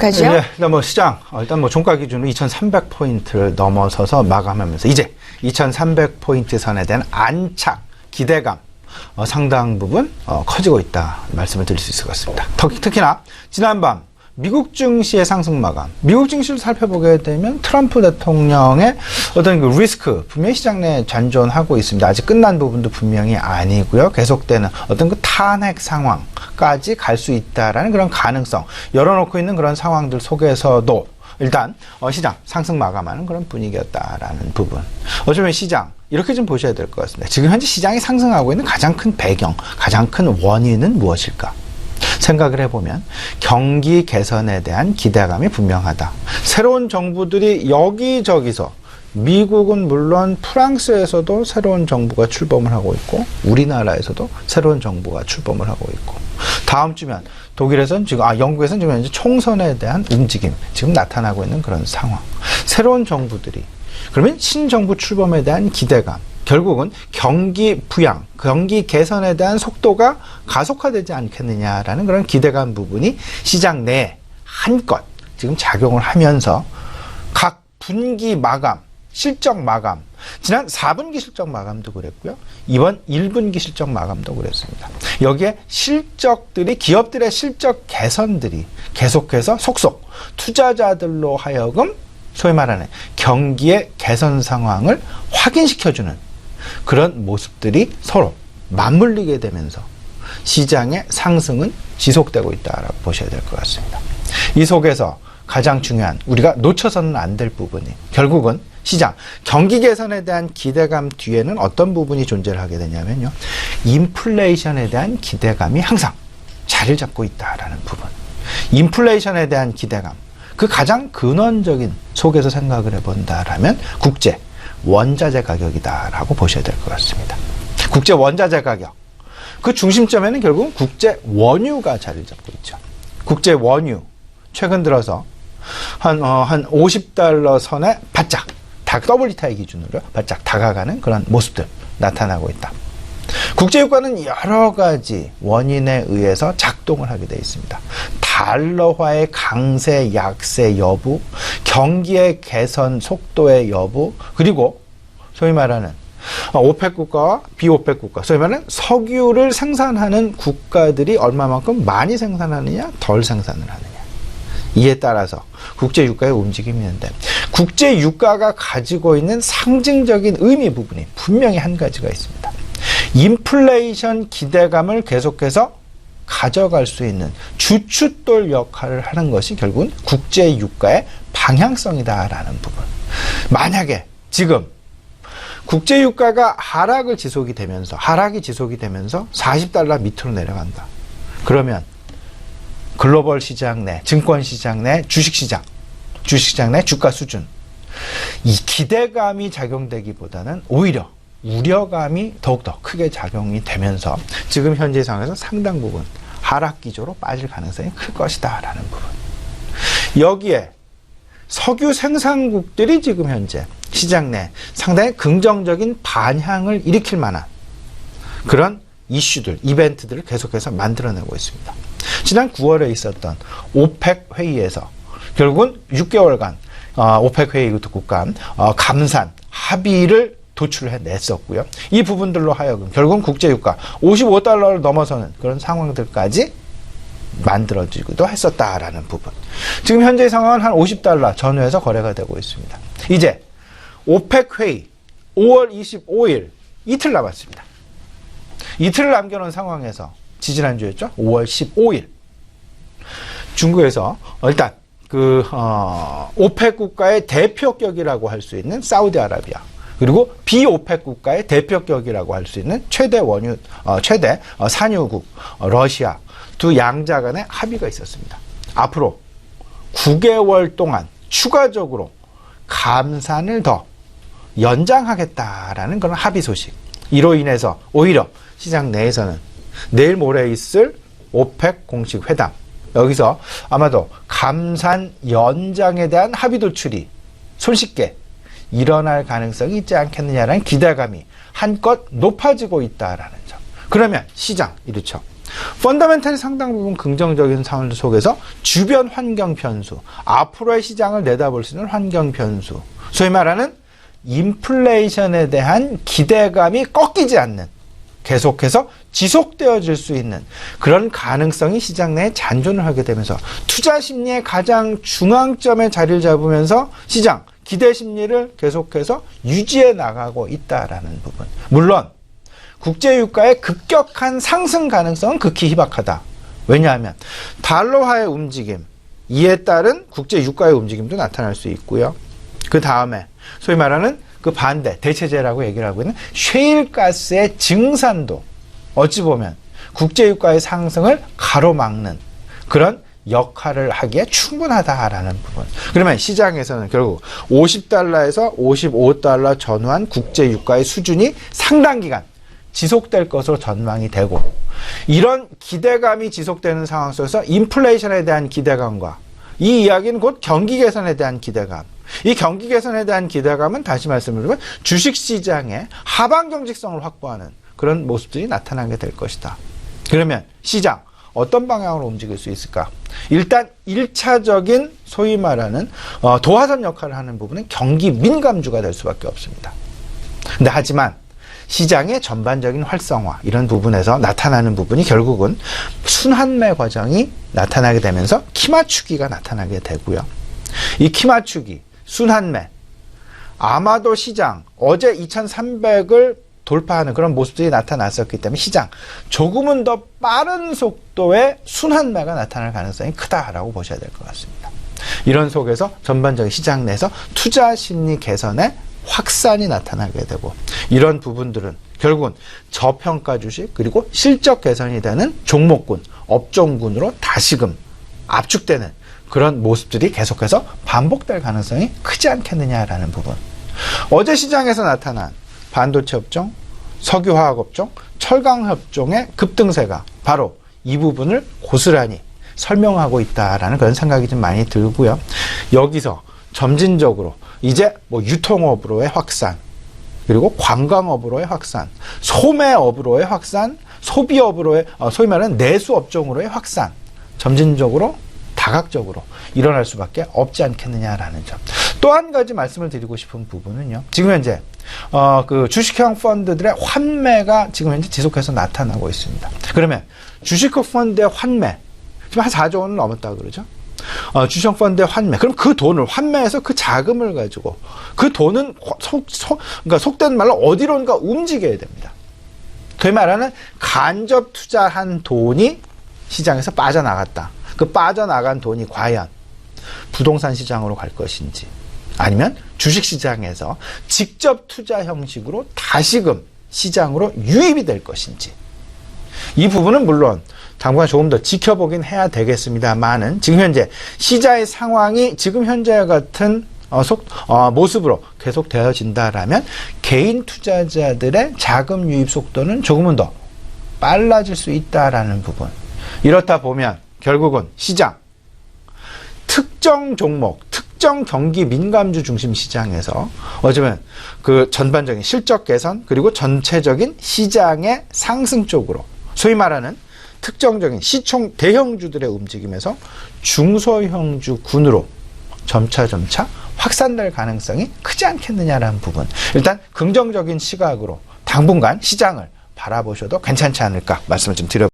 가죠? 네, 일단 뭐 시장, 일단 뭐 종가 기준으로 2,300포인트를 넘어서서 마감하면서 이제 2,300포인트 선에 대한 안착, 기대감, 상당 부분 커지고 있다 말씀을 드릴 수 있을 것 같습니다. 특히나 지난밤 미국 증시의 상승 마감, 미국 증시를 살펴보게 되면 트럼프 대통령의 어떤 그 리스크 분명히 시장 내에 잔존하고 있습니다. 아직 끝난 부분도 분명히 아니고요. 계속되는 어떤 그 탄핵 상황까지 갈 수 있다라는 그런 가능성 열어놓고 있는 그런 상황들 속에서도 일단 시장 상승 마감하는 그런 분위기였다라는 부분. 어쩌면 시장 이렇게 좀 보셔야 될 것 같습니다. 지금 현재 시장이 상승하고 있는 가장 큰 배경, 가장 큰 원인은 무엇일까? 생각을 해보면 경기 개선에 대한 기대감이 분명하다. 새로운 정부들이 여기저기서 미국은 물론 프랑스에서도 새로운 정부가 출범을 하고 있고 우리나라에서도 새로운 정부가 출범을 하고 있고 다음 주면 독일에서는 지금 영국에서는 지금 현재 총선에 대한 움직임 지금 나타나고 있는 그런 상황. 새로운 정부들이 그러면 신정부 출범에 대한 기대감 결국은 경기 부양, 경기 개선에 대한 속도가 가속화되지 않겠느냐라는 그런 기대감 부분이 시장 내에 한껏 지금 작용을 하면서 각 분기 마감, 실적 마감, 지난 4분기 실적 마감도 그랬고요. 이번 1분기 실적 마감도 그랬습니다. 여기에 실적들이 기업들의 실적 개선들이 계속해서 속속 투자자들로 하여금 소위 말하는 경기의 개선 상황을 확인시켜주는 그런 모습들이 서로 맞물리게 되면서 시장의 상승은 지속되고 있다라고 보셔야 될 것 같습니다. 이 속에서 가장 중요한 우리가 놓쳐서는 안 될 부분이 결국은 시장 경기 개선에 대한 기대감 뒤에는 어떤 부분이 존재를 하게 되냐면요. 인플레이션에 대한 기대감이 항상 자리를 잡고 있다라는 부분. 인플레이션에 대한 기대감 그 가장 근원적인 속에서 생각을 해본다라면 국제 원자재 가격이다라고 보셔야 될 것 같습니다. 국제 원자재 가격 그 중심점에는 결국은 국제 원유가 자리를 잡고 있죠. 국제 원유 최근 들어서 한 50달러 선에 바짝 WTI 기준으로 바짝 다가가는 그런 모습들 나타나고 있다. 국제유가는 여러 가지 원인에 의해서 작동을 하게 되어 있습니다. 달러화의 강세, 약세 여부, 경기의 개선 속도의 여부, 그리고 소위 말하는 오펙 국가와 비오펙 국가, 소위 말하는 석유를 생산하는 국가들이 얼마만큼 많이 생산하느냐, 덜 생산을 하느냐. 이에 따라서 국제유가의 움직임이 있는데 국제유가가 가지고 있는 상징적인 의미 부분이 분명히 한 가지가 있습니다. 인플레이션 기대감을 계속해서 가져갈 수 있는 주춧돌 역할을 하는 것이 결국은 국제유가의 방향성이다라는 부분. 만약에 지금 국제유가가 하락이 지속이 되면서 40달러 밑으로 내려간다. 그러면 글로벌 시장 내, 증권시장 내, 주식시장 내 주가 수준 이 기대감이 작용되기보다는 오히려 우려감이 더욱더 크게 작용이 되면서 지금 현재 상황에서 상당 부분 하락 기조로 빠질 가능성이 클 것이다 라는 부분. 여기에 석유 생산국들이 지금 현재 시장 내 상당히 긍정적인 반향을 일으킬 만한 그런 이슈들, 이벤트들을 계속해서 만들어내고 있습니다. 지난 9월에 있었던 오펙 회의에서 결국은 6개월간 오펙 회의 국가 간 감산 합의를 도출해냈었고요. 이 부분들로 하여금 결국은 국제유가 55달러를 넘어서는 그런 상황들까지 만들어지기도 했었다라는 부분. 지금 현재 상황은 한 50달러 전후에서 거래가 되고 있습니다. 이제 오펙 회의 5월 25일 이틀 남았습니다. 이틀을 남겨놓은 상황에서 지지난주였죠. 5월 15일 중국에서 일단 오펙 국가의 대표격이라고 할 수 있는 사우디아라비아 그리고 비오펙 국가의 대표격이라고 할 수 있는 최대 산유국 러시아 두 양자 간의 합의가 있었습니다. 앞으로 9개월 동안 추가적으로 감산을 더 연장하겠다라는 그런 합의 소식. 이로 인해서 오히려 시장 내에서는 내일 모레 있을 오펙 공식 회담 여기서 아마도 감산 연장에 대한 합의 도출이 손쉽게 일어날 가능성이 있지 않겠느냐라는 기대감이 한껏 높아지고 있다라는 점. 그러면 시장 이렇죠. 펀더멘털이 상당 부분 긍정적인 상황 속에서 주변 환경 변수, 앞으로의 시장을 내다볼 수 있는 환경 변수, 소위 말하는 인플레이션에 대한 기대감이 꺾이지 않는, 계속해서 지속되어질 수 있는 그런 가능성이 시장 내에 잔존을 하게 되면서 투자 심리의 가장 중앙점에 자리를 잡으면서 시장 기대 심리를 계속해서 유지해 나가고 있다라는 부분. 물론 국제 유가의 급격한 상승 가능성은 극히 희박하다. 왜냐하면 달러화의 움직임, 이에 따른 국제 유가의 움직임도 나타날 수 있고요. 그 다음에 소위 말하는 그 반대, 대체제라고 얘기를 하고 있는 셰일가스의 증산도 어찌 보면 국제유가의 상승을 가로막는 그런 역할을 하기에 충분하다라는 부분. 그러면 시장에서는 결국 50달러에서 55달러 전후한 국제유가의 수준이 상당 기간 지속될 것으로 전망이 되고, 이런 기대감이 지속되는 상황 속에서 인플레이션에 대한 기대감과 이 이야기는 곧 경기 개선에 대한 기대감, 이 경기 개선에 대한 기대감은 다시 말씀드리면 주식시장의 하방 경직성을 확보하는 그런 모습들이 나타나게 될 것이다. 그러면 시장 어떤 방향으로 움직일 수 있을까? 일단 1차적인 소위 말하는 도화선 역할을 하는 부분은 경기 민감주가 될 수밖에 없습니다. 근데 하지만 시장의 전반적인 활성화, 이런 부분에서 나타나는 부분이 결국은 순환매 과정이 나타나게 되면서 키 맞추기가 나타나게 되고요. 이 키 맞추기, 순환매, 아마도 시장 어제 2300을 돌파하는 그런 모습들이 나타났었기 때문에 시장 조금은 더 빠른 속도의 순환매가 나타날 가능성이 크다라고 보셔야 될 것 같습니다. 이런 속에서 전반적인 시장 내에서 투자 심리 개선에 확산이 나타나게 되고, 이런 부분들은 결국은 저평가 주식 그리고 실적 개선이 되는 종목군, 업종군으로 다시금 압축되는 그런 모습들이 계속해서 반복될 가능성이 크지 않겠느냐라는 부분. 어제 시장에서 나타난 반도체 업종, 석유화학 업종, 철강 업종의 급등세가 바로 이 부분을 고스란히 설명하고 있다라는 그런 생각이 좀 많이 들고요. 여기서 점진적으로 이제 유통업으로의 확산, 그리고 관광업으로의 확산, 소매업으로의 확산, 소비업으로의 소위 말하는 내수 업종으로의 확산, 점진적으로 다각적으로 일어날 수밖에 없지 않겠느냐라는 점. 또 한 가지 말씀을 드리고 싶은 부분은요. 지금 현재 그 주식형 펀드들의 환매가 지금 현재 지속해서 나타나고 있습니다. 그러면 주식형 펀드의 환매 지금 한 4조 원을 넘었다 그러죠. 주식형 펀드의 환매. 그럼 그 돈을 환매해서 그 자금을 가지고 그 돈은 그러니까 속된 말로 어디론가 움직여야 됩니다. 그 말하는 간접 투자한 돈이 시장에서 빠져나갔다. 그 빠져나간 돈이 과연 부동산 시장으로 갈 것인지, 아니면 주식시장에서 직접 투자 형식으로 다시금 시장으로 유입이 될 것인지, 이 부분은 물론 당분간 조금 더 지켜보긴 해야 되겠습니다만은, 지금 현재 시장의 상황이 지금 현재와 같은 모습으로 계속 되어진다라면 개인 투자자들의 자금 유입 속도는 조금은 더 빨라질 수 있다라는 부분. 이렇다 보면 결국은 시장, 특정 종목, 특정 경기 민감주 중심 시장에서 어쩌면 그 전반적인 실적 개선 그리고 전체적인 시장의 상승 쪽으로, 소위 말하는 특정적인 시총 대형주들의 움직임에서 중소형주군으로 점차 확산될 가능성이 크지 않겠느냐라는 부분. 일단 긍정적인 시각으로 당분간 시장을 바라보셔도 괜찮지 않을까 말씀을 좀 드려보겠습니다.